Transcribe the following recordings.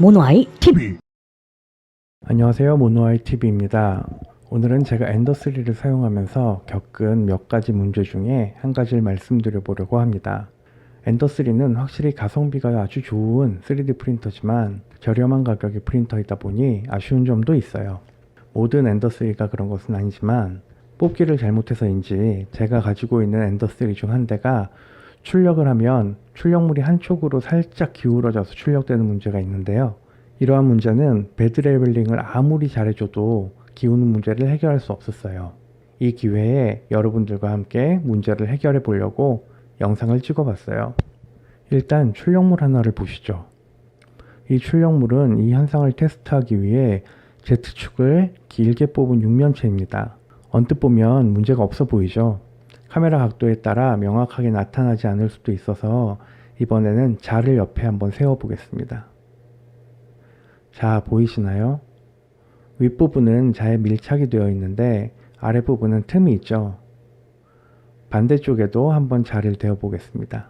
모노아이 TV. 안녕하세요, 모노아이 TV입니다. 오늘은 제가 엔더3를 사용하면서 겪은 몇 가지 문제 중에 한 가지를 말씀드려 보려고 합니다. 엔더3는 확실히 가성비가 아주 좋은 3D 프린터지만 저렴한 가격의 프린터이다 보니 아쉬운 점도 있어요. 모든 엔더3가 그런 것은 아니지만 뽑기를 잘못해서인지 제가 가지고 있는 엔더3 중 한 대가 출력을 하면 출력물이 한쪽으로 살짝 기울어져서 출력되는 문제가 있는데요. 이러한 문제는 베드 레벨링을 아무리 잘해줘도 기우는 문제를 해결할 수 없었어요. 이 기회에 여러분들과 함께 문제를 해결해 보려고 영상을 찍어 봤어요. 일단 출력물 하나를 보시죠. 이 출력물은 이 현상을 테스트하기 위해 Z축을 길게 뽑은 육면체입니다. 언뜻 보면 문제가 없어 보이죠? 카메라 각도에 따라 명확하게 나타나지 않을 수도 있어서 이번에는 자를 옆에 한번 세워 보겠습니다. 자, 보이시나요? 윗부분은 자에 밀착이 되어 있는데 아랫부분은 틈이 있죠. 반대쪽에도 한번 자를 대어 보겠습니다.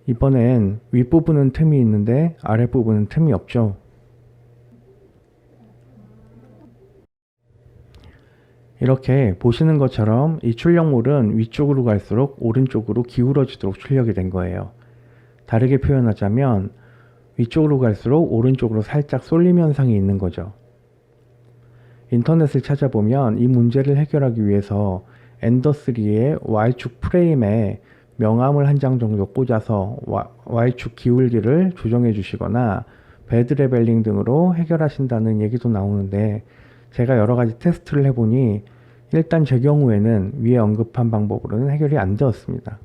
이번엔 윗부분은 틈이 있는데 아랫부분은 틈이 없죠. 이렇게 보시는 것처럼 이 출력물은 위쪽으로 갈수록 오른쪽으로 기울어지도록 출력이 된 거예요. 다르게 표현하자면 위쪽으로 갈수록 오른쪽으로 살짝 쏠림 현상이 있는 거죠. 인터넷을 찾아보면 이 문제를 해결하기 위해서 엔더3의 Y축 프레임에 명암을 한 장 정도 꽂아서 Y축 기울기를 조정해 주시거나 베드 레벨링 등으로 해결하신다는 얘기도 나오는데 제가 여러가지 테스트를 해보니 일단 제 경우에는 위에 언급한 방법으로는 해결이 안 되었습니다.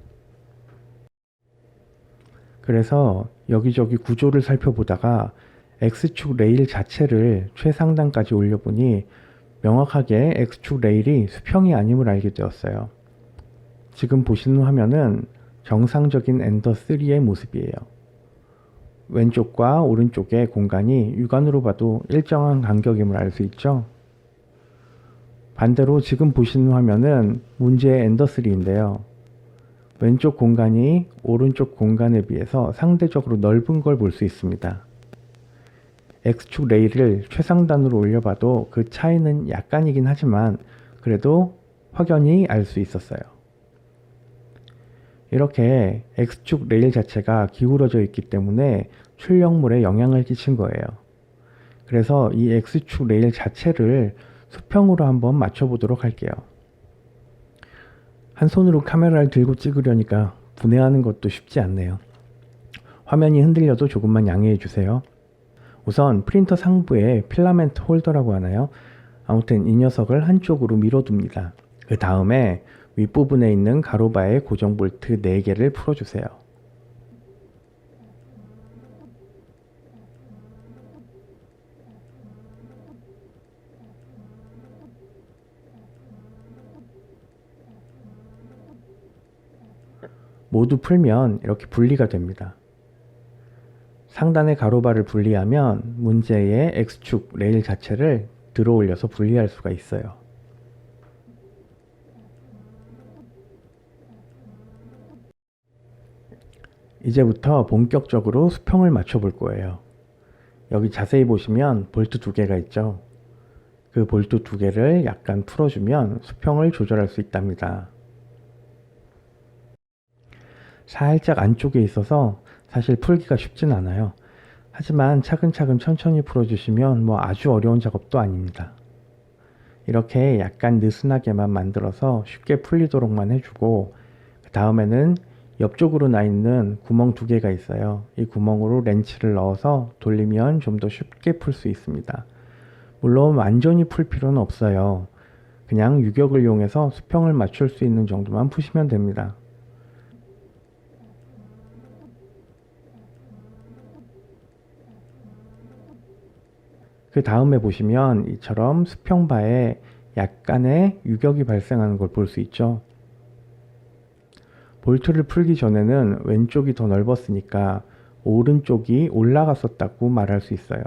그래서 여기저기 구조를 살펴보다가 X축 레일 자체를 최상단까지 올려보니 명확하게 X축 레일이 수평이 아님을 알게 되었어요. 지금 보시는 화면은 정상적인 엔더3의 모습이에요. 왼쪽과 오른쪽의 공간이 육안으로 봐도 일정한 간격임을 알 수 있죠. 반대로 지금 보시는 화면은 문제의 엔더3인데요. 왼쪽 공간이 오른쪽 공간에 비해서 상대적으로 넓은 걸 볼 수 있습니다. X축 레일을 최상단으로 올려봐도 그 차이는 약간이긴 하지만 그래도 확연히 알 수 있었어요. 이렇게 X축 레일 자체가 기울어져 있기 때문에 출력물에 영향을 끼친 거예요. 그래서 이 X축 레일 자체를 수평으로 한번 맞춰보도록 할게요. 한 손으로 카메라를 들고 찍으려니까 분해하는 것도 쉽지 않네요. 화면이 흔들려도 조금만 양해해 주세요. 우선 프린터 상부에 필라멘트 홀더라고 하나요? 아무튼 이 녀석을 한쪽으로 밀어둡니다. 그 다음에 윗부분에 있는 가로바의 고정 볼트 4개를 풀어주세요. 모두 풀면 이렇게 분리가 됩니다. 상단의 가로바를 분리하면 문제의 X축 레일 자체를 들어 올려서 분리할 수가 있어요. 이제부터 본격적으로 수평을 맞춰 볼 거예요. 여기 자세히 보시면 볼트 2개가 있죠. 그 볼트 2개를 약간 풀어주면 수평을 조절할 수 있답니다. 살짝 안쪽에 있어서 사실 풀기가 쉽진 않아요. 하지만 차근차근 천천히 풀어주시면 아주 어려운 작업도 아닙니다. 이렇게 약간 느슨하게만 만들어서 쉽게 풀리도록만 해주고 그 다음에는 옆쪽으로 나 있는 구멍 2개가 있어요. 이 구멍으로 렌치를 넣어서 돌리면 좀 더 쉽게 풀 수 있습니다. 물론 완전히 풀 필요는 없어요. 그냥 유격을 이용해서 수평을 맞출 수 있는 정도만 푸시면 됩니다. 그 다음에 보시면 이처럼 수평바에 약간의 유격이 발생하는 걸 볼 수 있죠. 볼트를 풀기 전에는 왼쪽이 더 넓었으니까 오른쪽이 올라갔었다고 말할 수 있어요.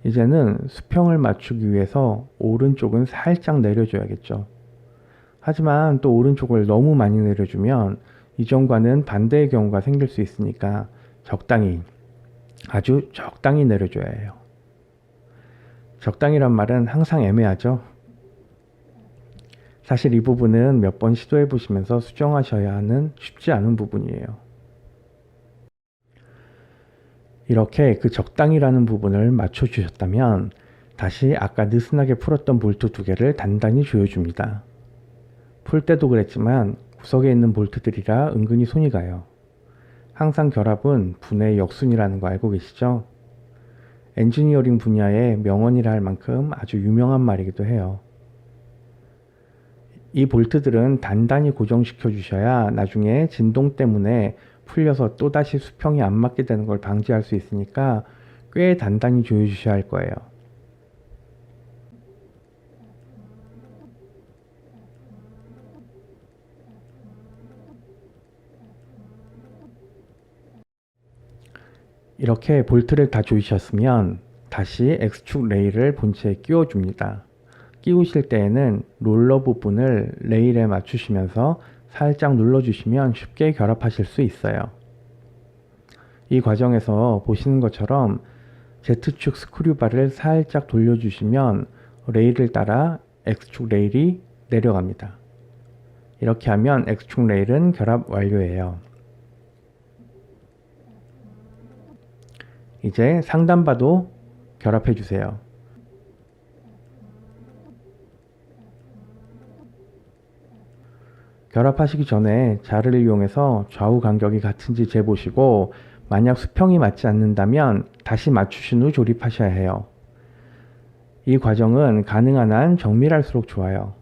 이제는 수평을 맞추기 위해서 오른쪽은 살짝 내려줘야겠죠. 하지만 또 오른쪽을 너무 많이 내려주면 이전과는 반대의 경우가 생길 수 있으니까 적당히 아주 적당히 내려줘야 해요. 적당이란 말은 항상 애매하죠. 사실 이 부분은 몇 번 시도해 보시면서 수정하셔야 하는 쉽지 않은 부분이에요. 이렇게 그 적당이라는 부분을 맞춰 주셨다면 다시 아까 느슨하게 풀었던 볼트 두 개를 단단히 조여줍니다. 풀 때도 그랬지만 구석에 있는 볼트들이라 은근히 손이 가요. 항상 결합은 분의 역순이라는 거 알고 계시죠? 엔지니어링 분야의 명언이라 할 만큼 아주 유명한 말이기도 해요. 이 볼트들은 단단히 고정시켜 주셔야 나중에 진동 때문에 풀려서 또다시 수평이 안 맞게 되는 걸 방지할 수 있으니까 꽤 단단히 조여 주셔야 할 거예요. 이렇게 볼트를 다 조이셨으면 다시 X축 레일을 본체에 끼워 줍니다. 끼우실 때에는 롤러 부분을 레일에 맞추시면서 살짝 눌러주시면 쉽게 결합하실 수 있어요. 이 과정에서 보시는 것처럼 Z축 스크류바를 살짝 돌려주시면 레일을 따라 X축 레일이 내려갑니다. 이렇게 하면 X축 레일은 결합 완료예요. 이제 상단바도 결합해 주세요. 결합하시기 전에 자를 이용해서 좌우 간격이 같은지 재보시고 만약 수평이 맞지 않는다면 다시 맞추신 후 조립하셔야 해요. 이 과정은 가능한 한 정밀할수록 좋아요.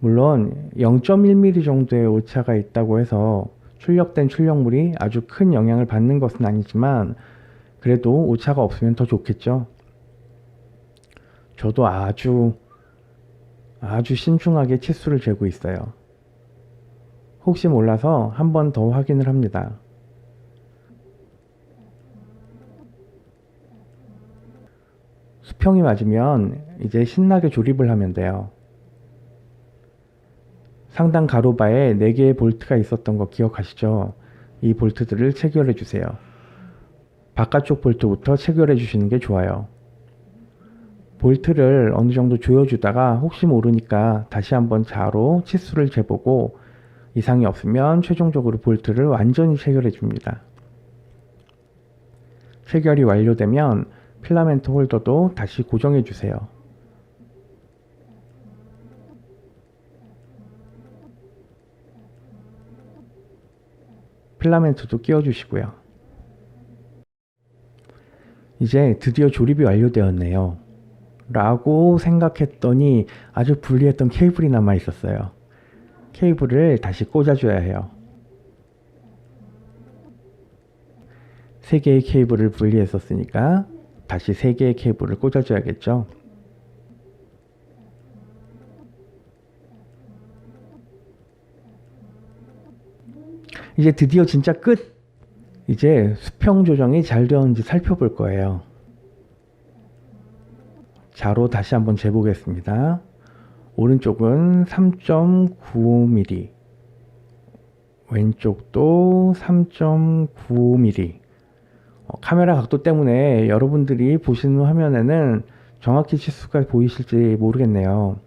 물론 0.1mm 정도의 오차가 있다고 해서 출력된 출력물이 아주 큰 영향을 받는 것은 아니지만 그래도 오차가 없으면 더 좋겠죠. 저도 아주 신중하게 치수를 재고 있어요. 혹시 몰라서 한 번 더 확인을 합니다. 수평이 맞으면 이제 신나게 조립을 하면 돼요. 상단 가로바에 4개의 볼트가 있었던 거 기억하시죠? 이 볼트들을 체결해 주세요. 바깥쪽 볼트부터 체결해 주시는 게 좋아요. 볼트를 어느 정도 조여주다가 혹시 모르니까 다시 한번 자로 치수를 재보고 이상이 없으면 최종적으로 볼트를 완전히 체결해 줍니다. 체결이 완료되면 필라멘트 홀더도 다시 고정해 주세요. 필라멘트도 끼워 주시고요. 이제 드디어 조립이 완료되었네요. 라고 생각했더니 아주 불리했던 케이블이 남아 있었어요. 케이블을 다시 꽂아줘야 해요. 3개의 케이블을 분리했었으니까 다시 3개의 케이블을 꽂아줘야겠죠. 이제 드디어 진짜 끝! 이제 수평 조정이 잘 되었는지 살펴볼 거예요. 자로 다시 한번 재보겠습니다. 오른쪽은 3.95mm, 왼쪽도 3.95mm. 카메라 각도 때문에 여러분들이 보시는 화면에는 정확히 치수가 보이실지 모르겠네요.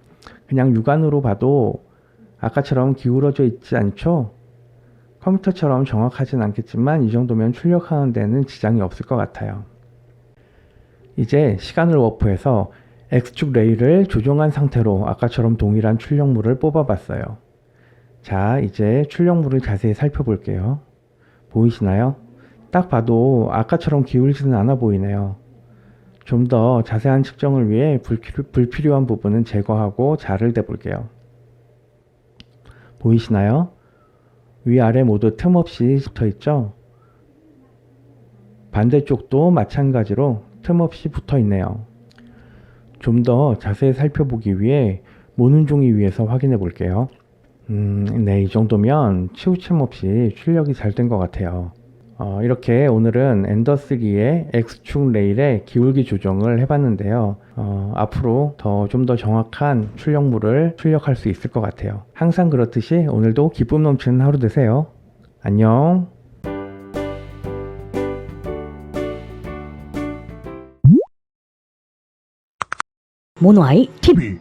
그냥 육안으로 봐도 아까처럼 기울어져 있지 않죠? 컴퓨터처럼 정확하진 않겠지만 이 정도면 출력하는 데는 지장이 없을 것 같아요. 이제 시간을 워프해서 X축 레일을 조정한 상태로 아까처럼 동일한 출력물을 뽑아봤어요. 자, 이제 출력물을 자세히 살펴볼게요. 보이시나요? 딱 봐도 아까처럼 기울지는 않아 보이네요. 좀 더 자세한 측정을 위해 불필요한 부분은 제거하고 자를 대볼게요. 보이시나요? 위아래 모두 틈없이 붙어있죠? 반대쪽도 마찬가지로 틈없이 붙어있네요. 좀 더 자세히 살펴보기 위해 모는 종이 위에서 확인해 볼게요. 네, 이 정도면 치우침 없이 출력이 잘 된 것 같아요. 이렇게 오늘은 엔더3의 X축 레일의 기울기 조정을 해봤는데요. 앞으로 좀 더 정확한 출력물을 출력할 수 있을 것 같아요. 항상 그렇듯이 오늘도 기쁨 넘치는 하루 되세요. 안녕. 모노아이 TV